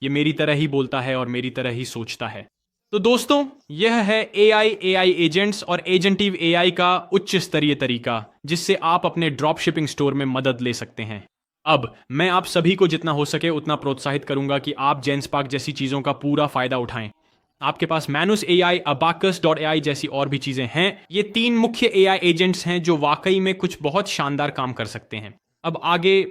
ये मेरी तरह ही बोलता है और मेरी तरह ही सोचता है। तो दोस्तों, यह है AI एजेंट्स और एजेंटिव AI का उच्च स्तरीय तरीका जिससे आप अपने ड्रॉप शिपिंग स्टोर में मदद ले सकते हैं। अब मैं आप सभी को जितना हो सके उतना प्रोत्साहित करूंगा कि आप जेनस्पार्क जैसी चीजों का पूरा फायदा उठाएं। आपके पास मैनुस AI, Abacus.ai जैसी और भी चीजें हैं। ये 3 मुख्य AI एजेंट्स हैं जो वाकई में कुछ बहुत शानदार काम कर सकते हैं। अब आगे